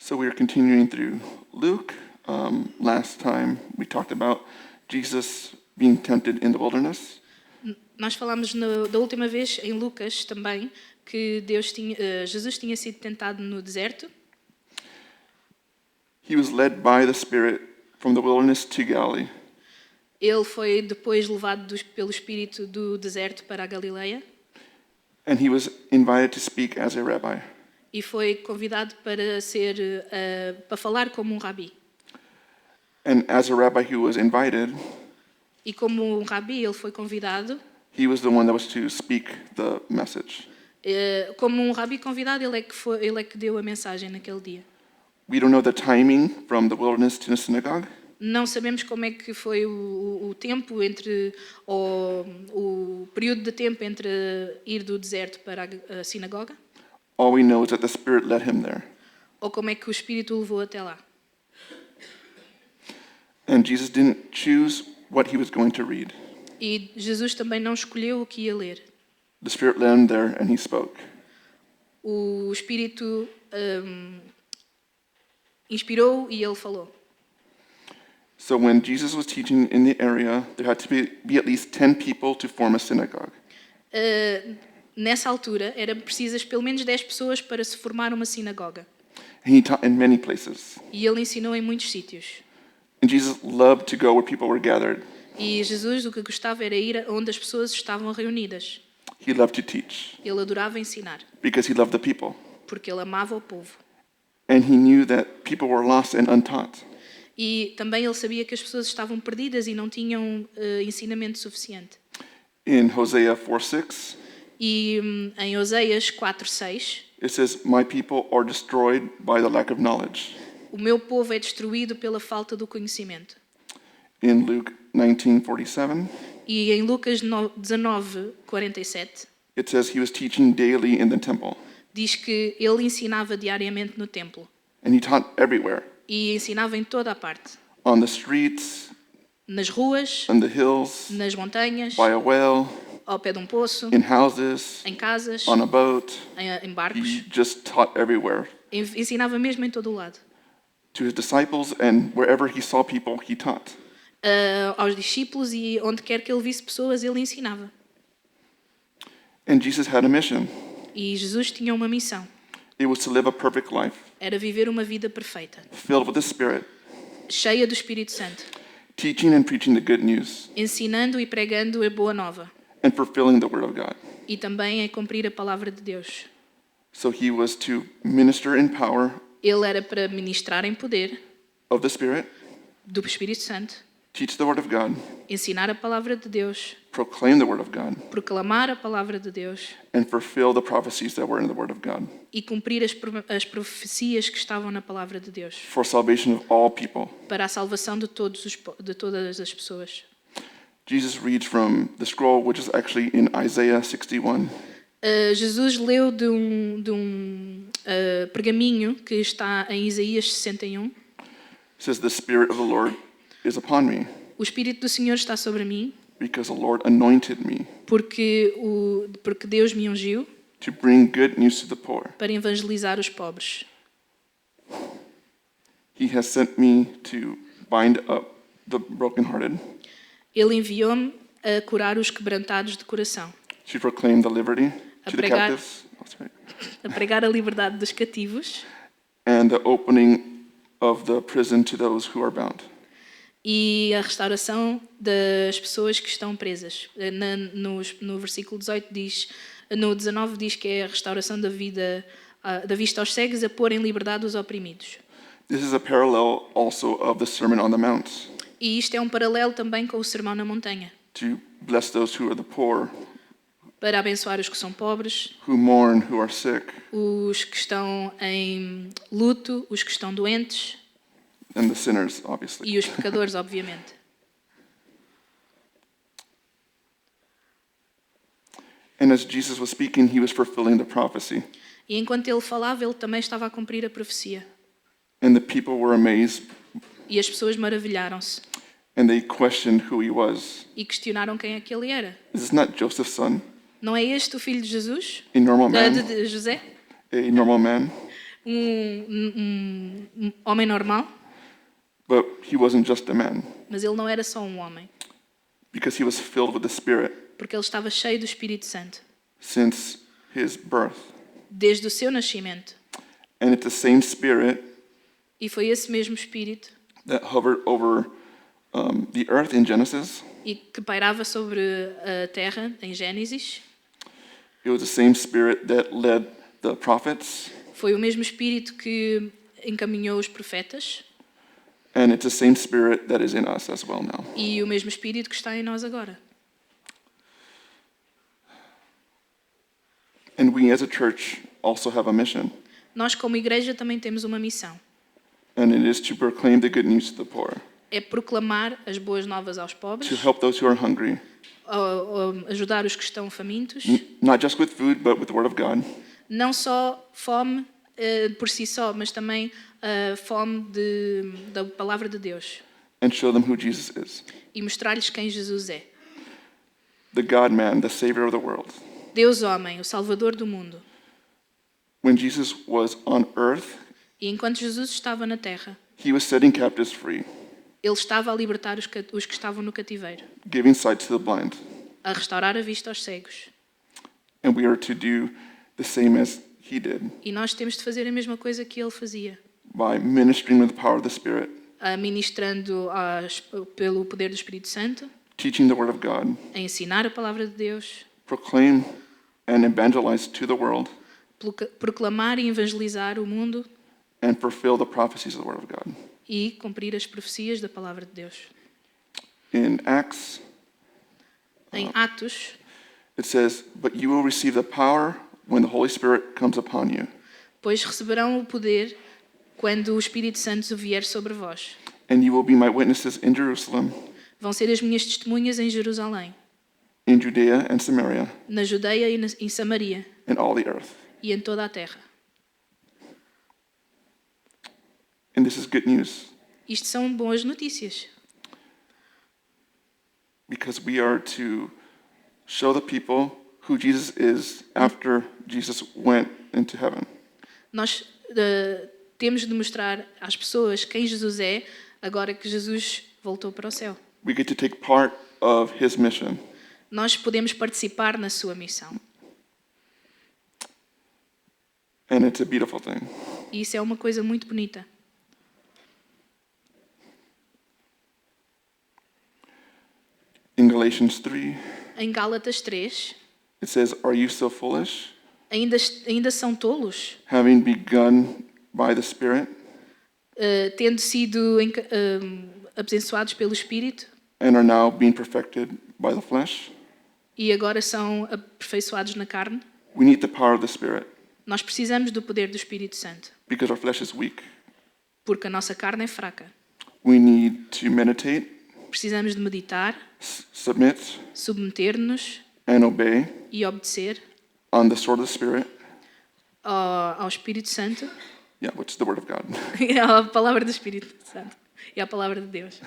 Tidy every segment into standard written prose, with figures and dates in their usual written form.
So we are continuing through Luke. Last time we talked about Jesus being tempted in the wilderness. Nós falámos da última vez em Lucas também que Jesus tinha sido tentado no deserto. He was led by the Spirit from the wilderness to Galilee. Ele foi depois levado pelo Espírito do deserto para a Galileia. And he was invited to speak as a rabbi. E foi convidado para falar como um rabi. And as a rabbi who was invited, E como um rabi, ele foi convidado. he was the one that was to speak the message. Como um rabi convidado, ele é que deu a mensagem naquele dia. We don't know the timing from the wilderness to the synagogue. Não sabemos como é que foi o tempo o período de tempo entre ir do deserto para a sinagoga. All we know is that the Spirit led him there. Ou como é que o Espírito o levou até lá. And Jesus didn't choose what he was going to read. E Jesus também não escolheu o que ia ler. The Spirit led him there and he spoke. O Espírito inspirou e ele falou. So when Jesus was teaching in the area, there had to be at least 10 people to form a synagogue. Nessa altura, eram precisas pelo menos 10 pessoas para se formar uma sinagoga. And he taught in many places. E ele ensinou em muitos sítios. And Jesus loved to go where people were gathered. E Jesus o que gostava era ir onde as pessoas estavam reunidas. He loved to teach Ele adorava ensinar, because he loved the people. porque ele amava o povo. And he knew that people were lost and untaught. E também ele sabia que as pessoas estavam perdidas e não tinham ensinamento suficiente. In Hosea 4:6, E em Oseias 4:6, it says, "My people are destroyed by the lack of knowledge." o meu povo é destruído pela falta do conhecimento. In Luke 19:47, E em Lucas 19:47, it says he was teaching daily in the temple, diz que ele ensinava diariamente no templo. and he taught everywhere, E ensinava em toda a parte. on the streets, Nas ruas, on the hills, nas montanhas, by a well, ao pé de um poço, in houses, em casas, on a boat. em barcos. He just taught everywhere. Ensinava mesmo em todo o lado. To his disciples, and wherever he saw people, he taught. Aos discípulos e onde quer que ele visse pessoas, ele ensinava. And Jesus had a mission. E Jesus tinha uma missão. It was to live a perfect life, Era viver uma vida perfeita, filled with the Spirit, cheia do Espírito Santo, teaching and preaching the good news, ensinando e pregando a boa nova. and fulfilling the word of God. E também a cumprir a palavra de Deus. So he was to minister in power Ele era para ministrar em poder of the Spirit, do Espírito Santo, teach the word of God, ensinar a palavra de Deus, proclaim the word of God, proclamar a palavra de Deus and fulfill the prophecies that were in the word of God, e cumprir as profecias que estavam na palavra de Deus, for salvation of all people. para a salvação de todas as pessoas. Jesus reads from the scroll, which is actually in Isaiah 61. Jesus leu de um pergaminho que está em Isaías 61. It says, "The Spirit of the Lord is upon me, O Espírito do Senhor está sobre mim, because the Lord anointed me porque Deus me ungiu to bring good news to the poor. para evangelizar os pobres. He has sent me to bind up the brokenhearted, Ele enviou-me a curar os quebrantados de coração, to proclaim the liberty to the pregar- captives, a pregar a liberdade dos cativos and the opening of the prison to those who are bound." e a restauração das pessoas que estão presas. No versículo 18 diz, no 19 diz que é a restauração da vista aos cegos, a pôr em liberdade os oprimidos. This is a parallel also of the Sermon on the Mount, E isto é um paralelo também com o Sermão na Montanha, to bless those who are the poor, para abençoar os que são pobres, who mourn, who are sick, os que estão em luto, os que estão doentes and the sinners, obviously. e os pecadores, obviamente. And as Jesus was speaking, he was fulfilling the prophecy. E enquanto ele falava, ele também estava a cumprir a profecia. And the people were amazed, E as pessoas maravilharam-se and they questioned who he was. e questionaram quem é que ele era. Is this not Joseph's son? Não é este o filho de Jesus? A normal man? De José? A normal man? um homem normal, but he wasn't just a man, mas ele não era só um homem, because he was filled with the Spirit porque ele estava cheio do Espírito Santo, since his birth. desde o seu nascimento. And it's the same Spirit E foi esse mesmo Espírito that hovered over the earth in Genesis. e que pairava sobre a terra em Gênesis. It was the same Spirit that led the prophets. Foi o mesmo Espírito que encaminhou os profetas And it's the same Spirit that is in us as well now. e o mesmo Espírito que está em nós agora. And we as a church also have a mission. Nós, como igreja, também temos uma missão. And it is to proclaim the good news to the poor, É proclamar as boas novas aos to pobres, help those who are hungry, ajudar os que estão famintos, not just with food, but with the Word of God, não só fome por si só, mas também fome da palavra de Deus, and show them who Jesus is, e mostrar-lhes quem Jesus é. the God-man, the Savior of the world. Deus homem, o Salvador do mundo. When Jesus was on earth, E enquanto Jesus estava na terra, he was setting captives free, ele estava a libertar os que estavam no cativeiro, giving sight to the blind. a restaurar a vista aos cegos. And we are to do the same as he did, E nós temos de fazer a mesma coisa que ele fazia, by ministering with the power of the Spirit, ministrando pelo poder do Espírito Santo, teaching the Word of God, a ensinar a palavra de Deus, proclaim and evangelize to the world, proclamar e evangelizar o mundo and fulfill the prophecies of the Word of God. e cumprir as profecias da palavra de Deus. In Acts, Em Atos, it says, "But you will receive the power when the Holy Spirit comes upon you, pois receberão o poder quando o Espírito Santo vier sobre vós. and you will be my witnesses in Jerusalem, Vão ser as minhas testemunhas em Jerusalém, in Judea and Samaria, na Judeia e em Samaria and all the earth." e em toda a terra. And this is good news, Isto são boas notícias, because we are to show the people who Jesus is after Jesus went into heaven. nós temos de mostrar às pessoas quem Jesus é agora que Jesus voltou para o céu. We get to take part of his mission. Nós podemos participar na sua missão. And it's a beautiful thing. E isso é uma coisa muito bonita. In Galatians 3, Em Gálatas 3, it says, "Are you so foolish, ainda são tolos, having begun by the Spirit, tendo sido abençoados pelo Espírito and are now being perfected by the flesh?" e agora são aperfeiçoados na carne? We need the power of the Spirit, Nós precisamos do poder do Espírito Santo, because our flesh is weak. porque a nossa carne é fraca. We need to meditate, Precisamos de meditar, submit, submeter-nos and obey e obedecer on the sword of the Spirit, ao Espírito Santo which is the Word of God. e à palavra do Espírito Santo e à palavra de Deus.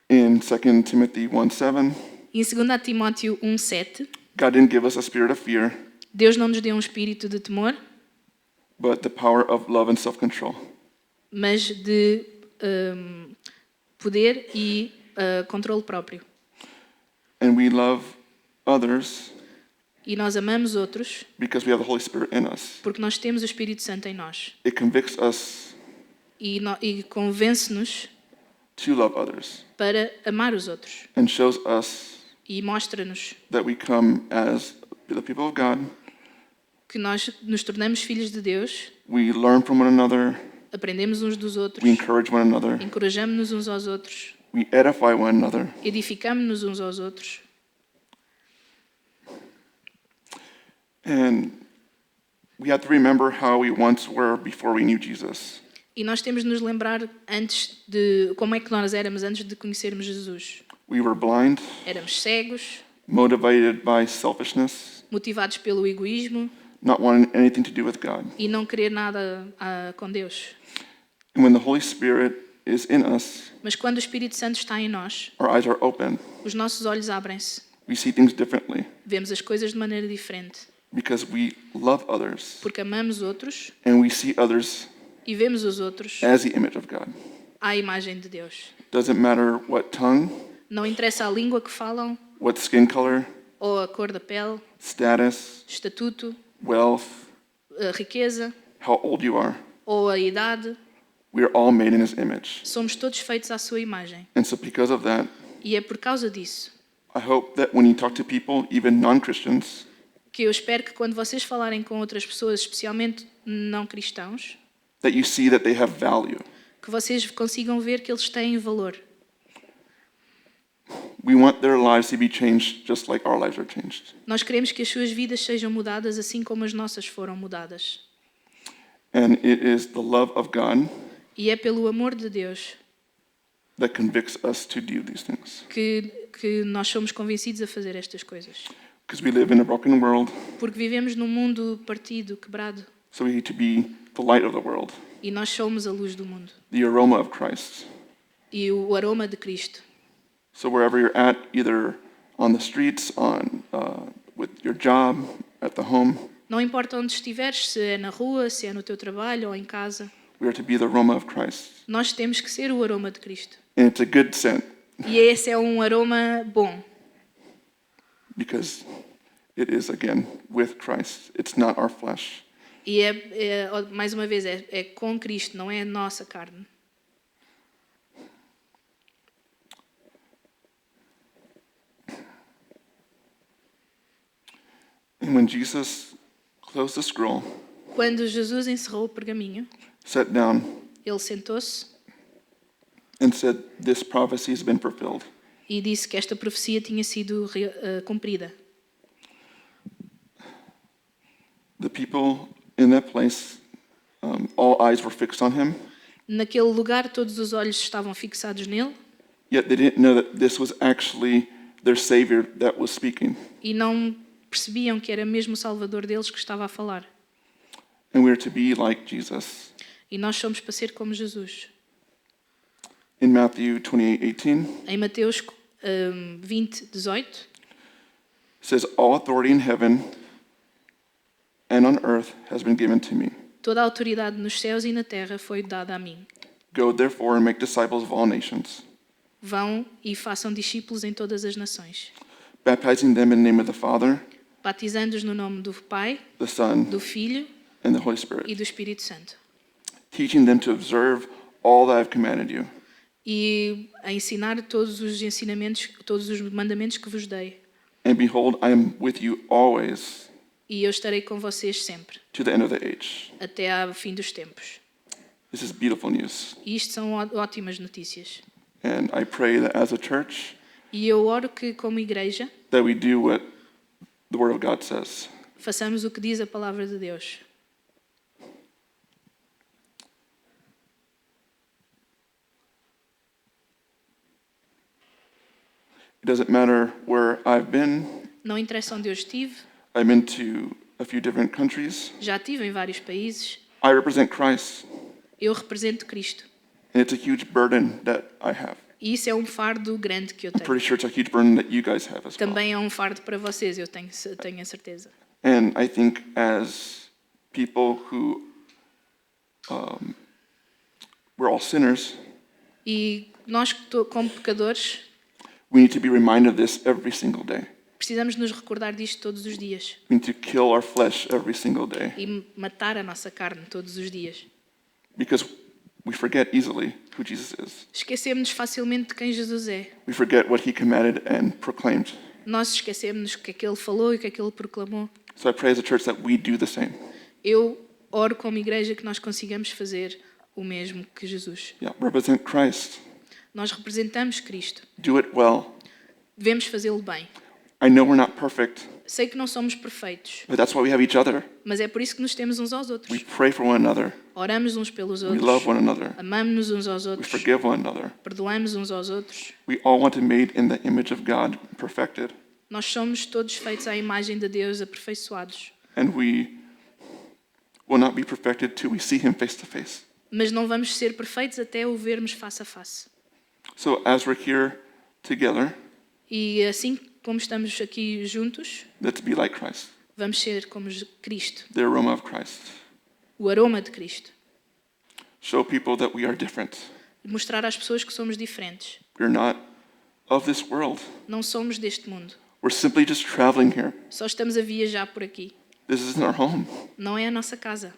In 2 Timothy 1:7, E em 2 Timóteo 1:7, God didn't give us a spirit of fear, Deus não nos deu um espírito de temor, but the power of love and self-control. mas de poder e controle próprio. And we love others E nós amamos outros because we have the Holy Spirit in us. porque nós temos o Espírito Santo em nós. It convicts us E convence-nos to love others para amar os outros. and shows us E mostra-nos that we come as the people of God. que nós nos tornamos filhos de Deus, We learn from one another. aprendemos uns dos outros, We encourage one another. encorajamos-nos uns aos outros, We edify one another. edificamos-nos uns aos outros. And we have to remember how we once were before we knew Jesus. E nós temos de nos lembrar antes de como é que nós éramos antes de conhecermos Jesus. We were blind, Éramos cegos, motivated by selfishness, motivados pelo egoísmo not wanting anything to do with God. e não querer nada com Deus. And when the Holy Spirit is in us, Mas quando o Espírito Santo está em nós, our eyes are open. os nossos olhos abrem-se, We see things differently. vemos as coisas de maneira diferente. because we love others porque amamos outros and we see others e vemos os outros as the image of God. à imagem de Deus. Doesn't matter what tongue, Não interessa a língua que falam, what skin color, ou a cor da pele, status, estatuto, wealth, a riqueza how old you are. ou a idade. We are all made in His image. Somos todos feitos à sua imagem. And so because of that, E é por causa disso I hope that when you talk to people, even non-Christians, que eu espero que quando vocês falarem com outras pessoas, especialmente não cristãos, that you see that they have value. que vocês consigam ver que eles têm valor. We want their lives to be changed just like our lives are changed. Nós queremos que as suas vidas sejam mudadas assim como as nossas foram mudadas. And it is the love of God E é pelo amor de Deus that convicts us to do these things. que nós somos convencidos a fazer estas coisas. Because we live in a broken world, Porque vivemos num mundo partido, quebrado, so we need to be the light of the world, e nós somos a luz do mundo. the aroma of Christ. E o aroma de Cristo. So wherever you're at, either on the streets, with your job, at the home, Não importa onde estiveres, se é na rua, se é no teu trabalho ou em casa, we are to be the aroma of Christ. nós temos que ser o aroma de Cristo. And it's a good scent E esse é um aroma bom, because it is, again, with Christ. It's not our flesh. e mais uma vez, é com Cristo, não é a nossa carne. And when Jesus closed the scroll, Quando Jesus encerrou o pergaminho, sat down, ele sentou-se and said, "This prophecy has been fulfilled." e disse que esta profecia tinha sido cumprida. The people in that place, all eyes were fixed on him, Naquele lugar, todos os olhos estavam fixados nele yet they didn't know that this was actually their Savior that was speaking. e não percebiam que era mesmo o Salvador deles que estava a falar. And we are to be like Jesus. E nós somos para ser como Jesus. In Matthew 28:18, Em Mateus 20:18, it says, "All authority in heaven and on earth has been given to me. toda a autoridade nos céus e na terra foi dada a mim. Go therefore and make disciples of all nations, Vão e façam discípulos em todas as nações, baptizing them in the name of the Father, batizando-os no nome do Pai, the Son, do Filho and the Holy e Spirit, do Espírito Santo, teaching them to observe all that I have commanded you. e a ensinar todos os ensinamentos, todos os mandamentos que vos dei. And behold, I am with you always E eu estarei com vocês sempre, to the end of the age." até ao fim dos tempos. This is beautiful news. E isto são ótimas notícias. And I pray that as a church, E eu oro que, como igreja, that we do what the Word of God says. façamos o que diz a palavra de Deus. It doesn't matter where I've been. Não interessa onde eu estive, I've been to a few different countries. já estive em vários países, I represent Christ, eu represento Cristo. and it's a huge burden that I have. E isso é um fardo grande que eu I'm tenho. pretty sure it's a huge burden that you guys have as well. Também é um fardo para vocês, eu tenho a certeza. And I think as people who, we're all sinners, E nós, como pecadores, we need to be reminded of this every single day. precisamos nos recordar disto todos os dias We need to kill our flesh every single day e matar a nossa carne todos os dias. because we forget easily who Jesus is. Esquecemos-nos facilmente de quem Jesus é. We forget what he commanded and proclaimed. Nós esquecemos o que é que ele falou e o que é que ele proclamou. So I pray as a church that we do the same. Eu oro como igreja que nós consigamos fazer o mesmo que Jesus. Yeah, represent Christ. Nós representamos Cristo. Do it well. Devemos fazê-lo bem. I know we're not perfect, Sei que não somos perfeitos, but that's why we have each other. mas é por isso que nos temos uns aos We outros. pray for one another. Oramos uns pelos We outros. love one another. Amamos-nos uns aos We outros. forgive one another. Perdoamos uns aos outros. We all want to be made in the image of God, perfected. Nós somos todos feitos à imagem de Deus, aperfeiçoados. And we will not be perfected till we see him face to face. Mas não vamos ser perfeitos até o vermos face a face. So as we're here together, E assim como estamos aqui juntos, let's be like Christ. Vamos ser como Cristo, the aroma of Christ. o aroma de Cristo. Show people that we are different. Mostrar às pessoas que somos diferentes. We're not of this world. Não somos deste mundo. We're simply just traveling here. Só estamos a viajar por aqui. This isn't our home. Não é a nossa casa.